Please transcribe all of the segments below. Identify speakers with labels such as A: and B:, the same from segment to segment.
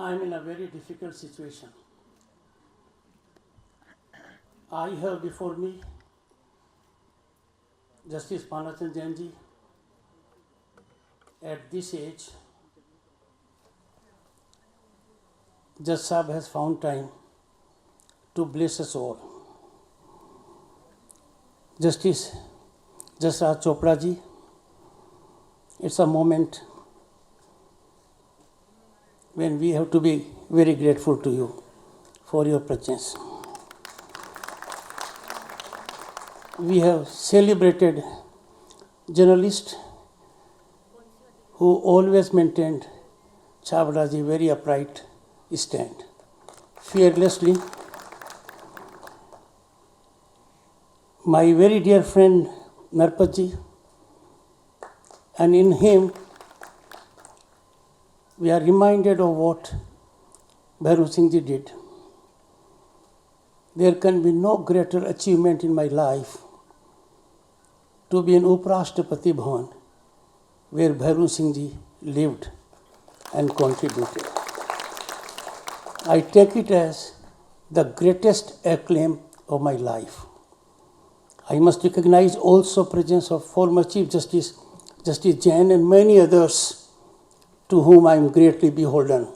A: I am in a very difficult situation. I have before me Justice Panachan Jainji. At this age, Judge Sahab has found time to bless us all. Justice Raj Chopra ji, it's a moment when we have to be very grateful to you for your presence. We have celebrated journalist who always maintained Chavda's very upright stand, fearlessly. My very dear friend Narpatji, and in him we are reminded of what Bhairu Singh ji did. There can be no greater achievement in my life to be in Uprashtrapati Bhavan, where Bhairu Singh ji lived and contributed. I take it as the greatest acclaim of my life. I must recognize also presence of former Chief Justice Jain and many others to whom I am greatly beholden.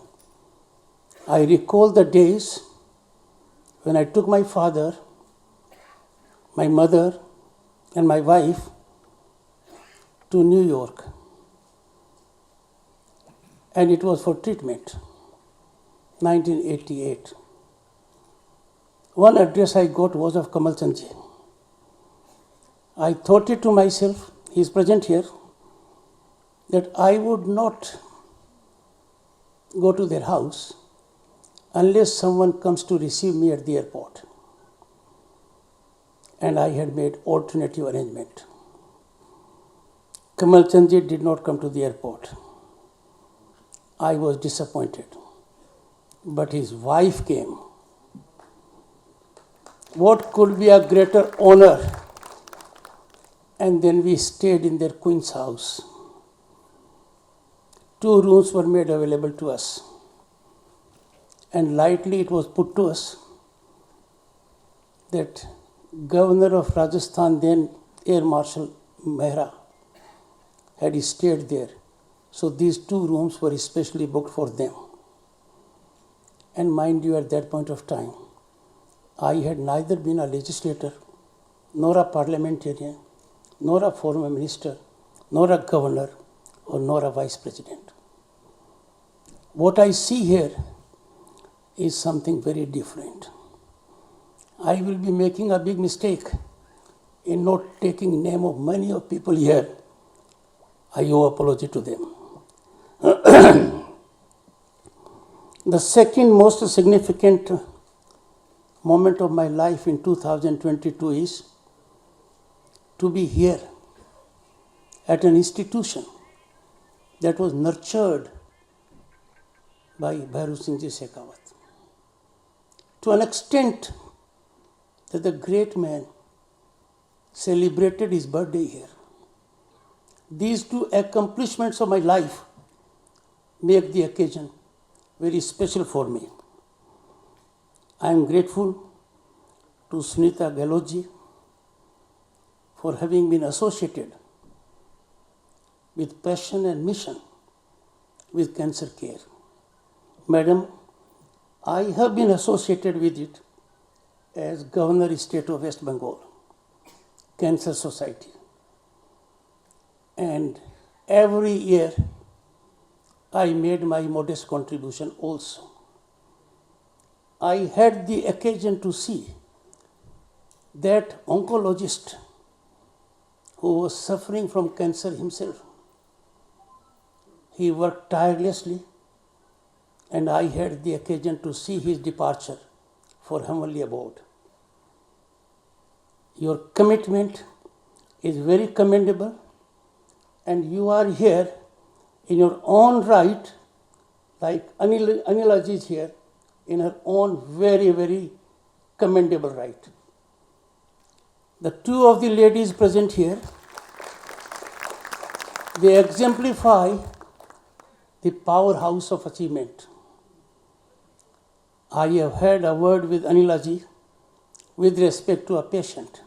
A: I recall the days when I took my father, my mother, and my wife to New York, and it was for treatment, 1988. One address I got was of Kamal Chand ji. I thought it to myself, he is present here, that I would not go to their house unless someone comes to receive me at the airport. And I had made alternative arrangement. Kamal Chand ji did not come to the airport. I was disappointed. But his wife came. What could be a greater honor? And then we stayed in their queen's house. 2 rooms were made available to us. And lightly it was put to us that Governor of Rajasthan, then Air Marshal Mehra, had stayed there. So these 2 rooms were especially booked for them. And mind you, at that point of time, I had neither been a legislator, nor a parliamentarian, nor a former minister, nor a governor, or nor a vice president. What I see here is something very different. I will be making a big mistake in not taking name of many of people here. I owe apology to them. The second most significant moment of my life in 2022 is to be here at an institution that was nurtured by Bhairu Singh ji Shekhawat. To an extent that the great man celebrated his birthday here. These 2 accomplishments of my life make the occasion very special for me. I am grateful to Sunita Gehlot ji for having been associated with passion and mission with cancer care. Madam, I have been associated with it as Governor State of West Bengal, Cancer Society. And every year I made my modest contribution also. I had the occasion to see that oncologist who was suffering from cancer himself. He worked tirelessly, and I had the occasion to see his departure for heavenly abode. Your commitment is very commendable, and you are here in your own right, like Anila ji is here, in her own very, very commendable right. The 2 of the ladies present here, they exemplify the powerhouse of achievement. I have had a word with Anilaji with respect to a patient.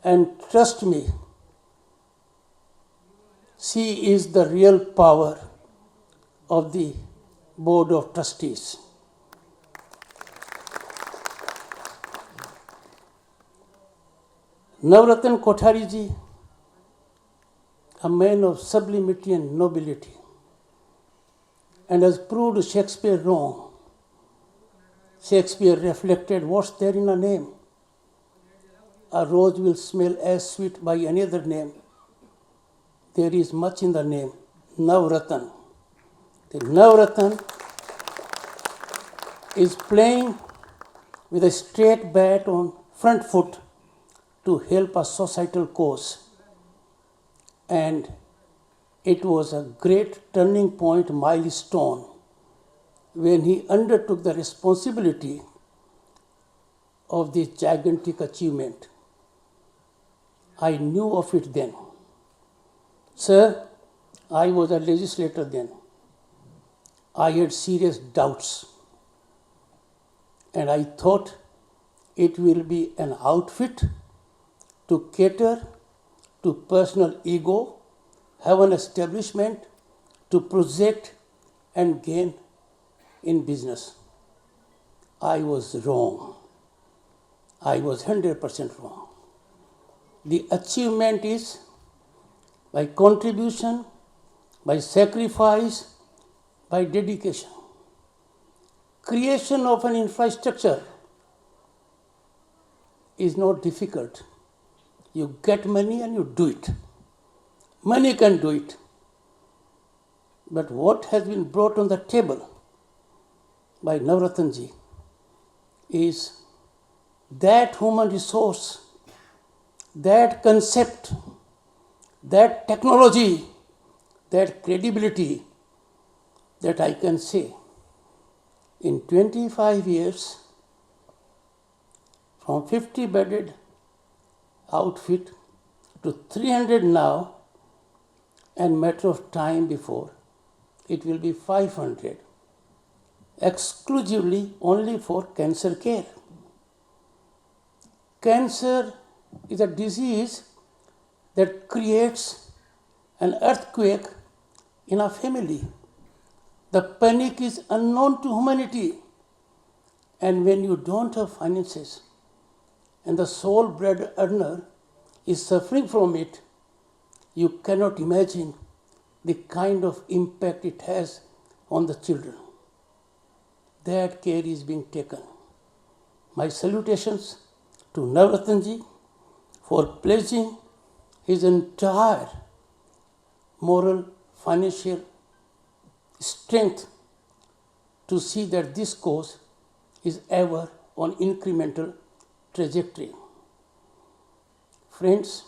A: And trust me, she is the real power of the Board of Trustees. Navratan Kothari ji, a man of sublimity and nobility, and has proved Shakespeare wrong. Shakespeare reflected what's there in a name. A rose will smell as sweet by any other name. There is much in the name, Navratan. The Navratan is playing with a straight bat on front foot to help a societal cause. And it was a great turning point milestone when he undertook the responsibility of this gigantic achievement. I knew of it then. Sir, I was a legislator then. I had serious doubts. And I thought it will be an outfit to cater to personal ego, have an establishment to project and gain in business. I was wrong. I was 100% wrong. The achievement is by contribution, by sacrifice, by dedication. Creation of an infrastructure is not difficult. You get money and you do it. Money can do it. But what has been brought on the table by Navratan is that human resource, that concept, that technology, that credibility that I can say in 25 years from 50-bedded outfit to 300 now, and matter of time before it will be 500 exclusively only for cancer care. Cancer is a disease that creates an earthquake in a family. The panic is unknown to humanity. And when you don't have finances and the sole bread earner is suffering from it, you cannot imagine the kind of impact it has on the children. That care is being taken. My salutations to Navratan for pledging his entire moral, financial strength to see that this cause is ever on incremental trajectory. Friends,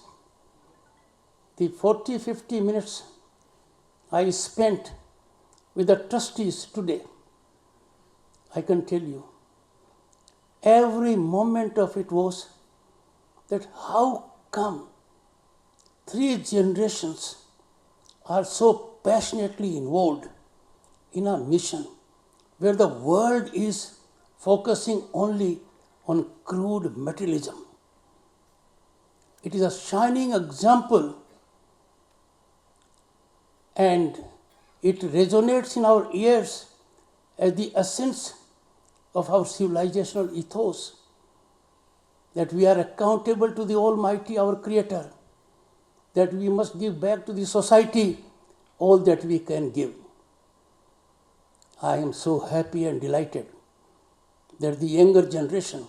A: the 40-50 minutes I spent with the trustees today, I can tell you, every moment of it was that how come 3 generations are so passionately involved in a mission where the world is focusing only on crude materialism. It is a shining example and it resonates in our ears as the essence of our civilizational ethos, that we are accountable to the Almighty, our Creator, that we must give back to the society all that we can give. I am so happy and delighted that the younger generation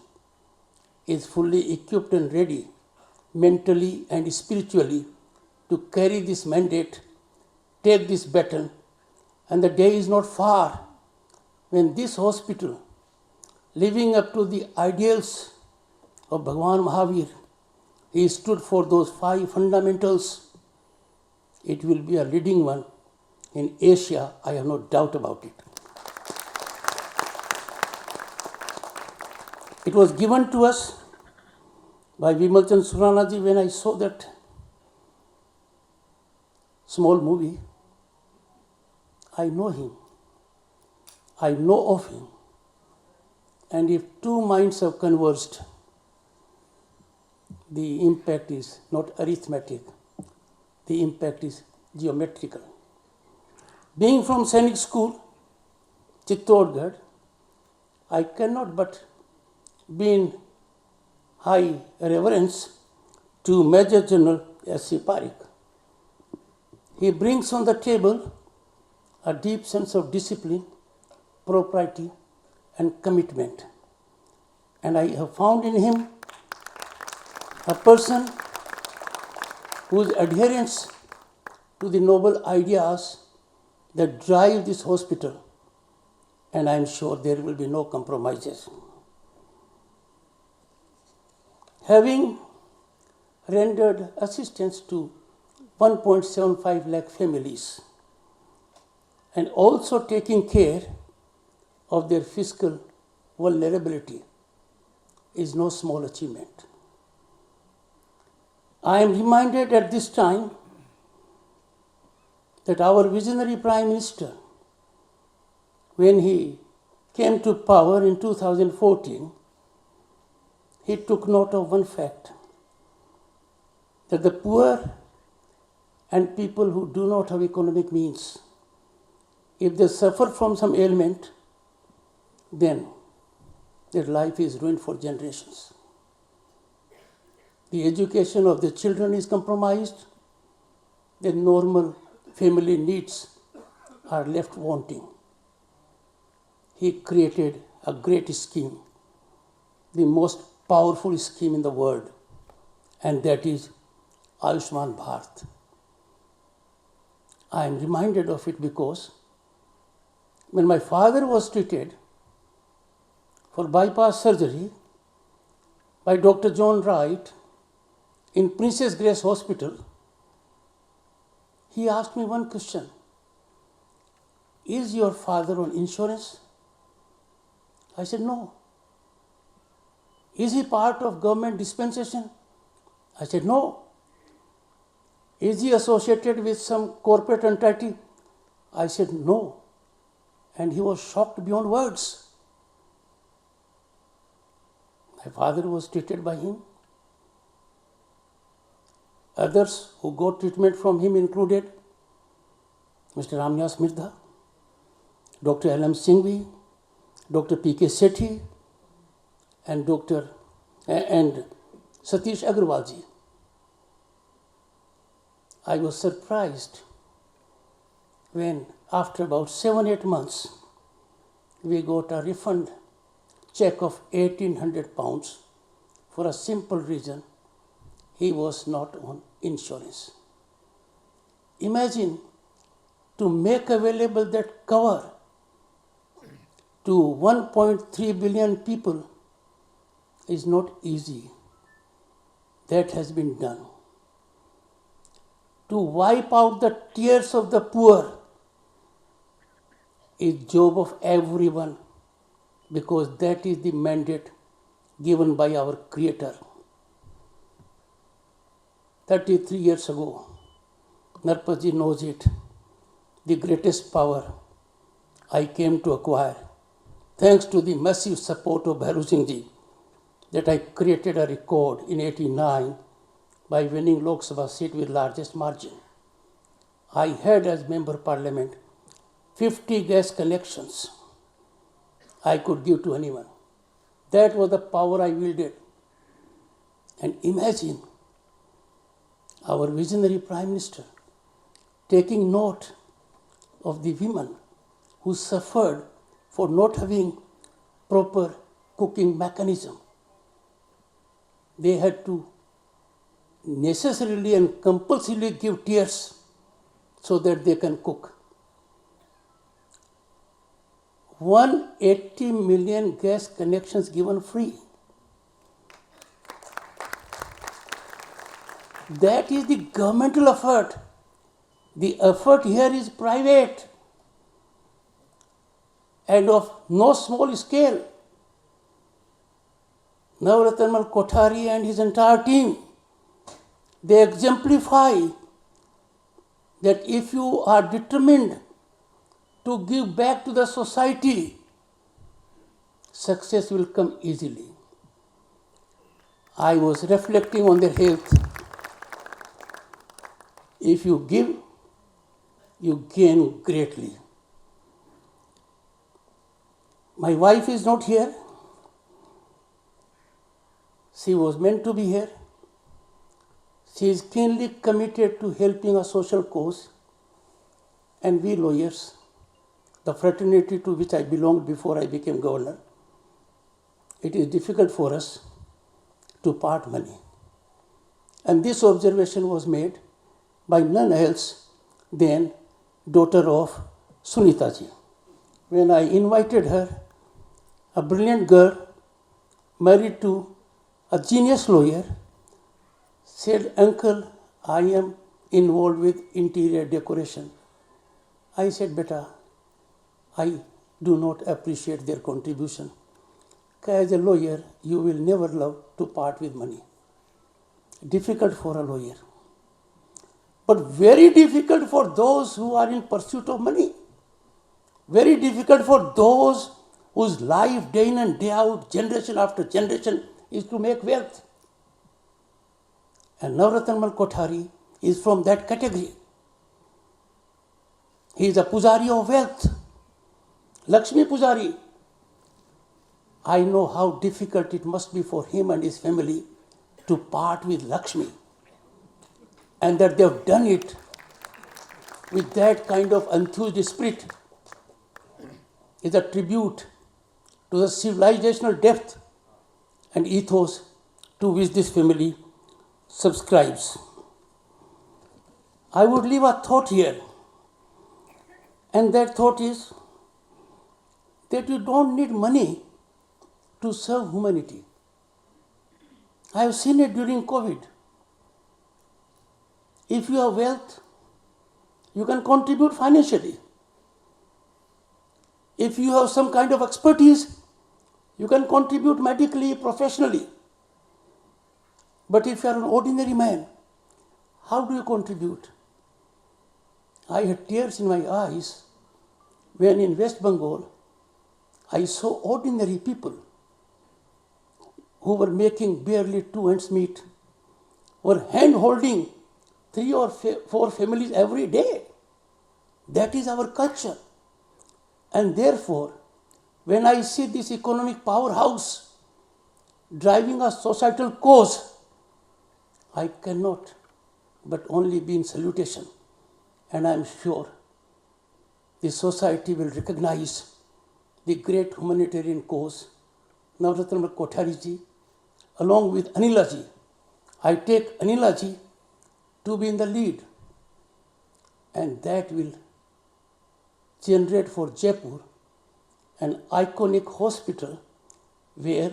A: is fully equipped and ready, mentally and spiritually, to carry this mandate, take this baton, and the day is not far when this hospital, living up to the ideals of Bhagwan Mahaveer, he stood for those 5 fundamentals. It will be a leading one in Asia, I have no doubt about it. It was given to us by Vimalchand Surana ji when I saw that small movie. I know him. I know of him. And if two minds have converged, the impact is not arithmetic, the impact is geometrical. Being from Sainik School, Chittorgarh, I cannot but be in high reverence to Major General S.C. Parikh. He brings on the table a deep sense of discipline, propriety, and commitment. And I have found in him a person whose adherence to the noble ideas that drive this hospital, and I am sure there will be no compromises. Having rendered assistance to 1.75 lakh families and also taking care of their fiscal vulnerability is no small achievement. I am reminded at this time that our visionary Prime Minister, when he came to power in 2014, he took note of one fact, that the poor and people who do not have economic means, if they suffer from some ailment, then their life is ruined for generations. The education of the children is compromised, their normal family needs are left wanting. He created a great scheme, the most powerful scheme in the world, and that is Ayushman Bharat. I am reminded of it because when my father was treated for bypass surgery by Dr. John Wright in Princess Grace Hospital, he asked me one question: is your father on insurance? I said, no. Is he part of government dispensation? I said, no. Is he associated with some corporate entity? I said, no. And he was shocked beyond words. My father was treated by him. Others who got treatment from him included Mr. Ramnyas Mirdha, Dr. L.M. Singhvi, Dr. P.K. Sethi, and Satish Agrawalji. I was surprised when, after about 7-8 months, we got a refund check of £1,800 for a simple reason: he was not on insurance. Imagine, to make available that cover to 1.3 billion people is not easy. That has been done. To wipe out the tears of the poor is job of everyone, because that is the mandate given by our Creator. 33 years ago, Narpatji knows it, the greatest power I came to acquire, thanks to the massive support of Bhairu Singh Ji, that I created a record in 1989 by winning Lok Sabha seat with largest margin. I had, as Member of Parliament, 50 gas connections I could give to anyone. That was the power I wielded. And imagine our visionary Prime Minister taking note of the women who suffered for not having proper cooking mechanism. They had to necessarily and compulsively give tears so that they can cook. 180 million gas connections given free. That is the governmental effort. The effort here is private and of no small scale. Navratamal Kothari and his entire team, they exemplify that if you are determined to give back to the society, success will come easily. I was reflecting on their health. If you give, you gain greatly. My wife is not here. She was meant to be here. She is keenly committed to helping a social cause, and we lawyers, the fraternity to which I belonged before I became governor, it is difficult for us to part money. And this observation was made by none else than daughter of Sunita ji. When I invited her, a brilliant girl married to a genius lawyer, said, "Uncle, I am involved with interior decoration." I said, "Beta, I do not appreciate their contribution. As a lawyer, you will never love to part with money. Difficult for a lawyer. But very difficult for those who are in pursuit of money. Very difficult for those whose life, day in and day out, generation after generation, is to make wealth. And Navratnamal Kothari is from that category. He is a Pujari of wealth. Lakshmi Pujari. I know how difficult it must be for him and his family to part with Lakshmi. And that they have done it with that kind of enthused spirit is a tribute to the civilizational depth and ethos to which this family subscribes. I would leave a thought here, and that thought is that you don't need money to serve humanity. I have seen it during COVID. If you have wealth, you can contribute financially. If you have some kind of expertise, you can contribute medically, professionally. But if you are an ordinary man, how do you contribute? I had tears in my eyes when in West Bengal I saw ordinary people who were making barely 2 ends meet, were hand-holding 3 or 4 families every day. That is our culture. And therefore, when I see this economic powerhouse driving a societal cause, I cannot but only be in salutation. And I am sure the society will recognize the great humanitarian cause, Navratnamal Kothari ji, along with Anila ji. I take Anila ji to be in the lead, and that will generate for Jaipur an iconic hospital where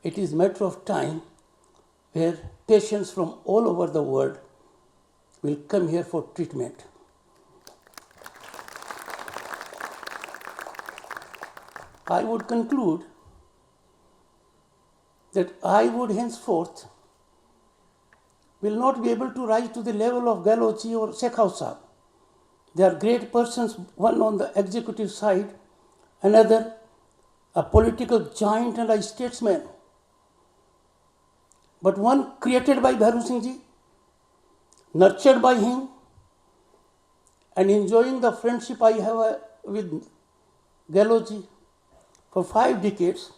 A: it is a matter of time where patients from all over the world will come here for treatment. I would conclude that I would henceforth will not be able to rise to the level of Galochi or Shekhar Sahib. They are great persons, one on the executive side, another a political giant and a statesman. But one created by Bhairu Singh ji, nurtured by him, and enjoying the friendship I have with Galochi for 5 decades,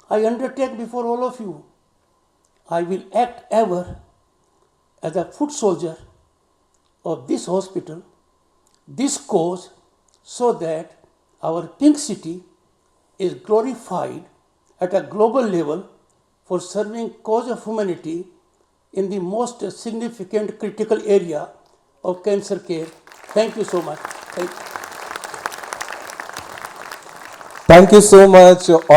A: I undertake before all of you, I will act ever as a foot soldier of this hospital, this cause, so that our pink city is glorified at a global level for serving cause of humanity in the most significant critical area of cancer care. Thank you so much.
B: Thank you so much.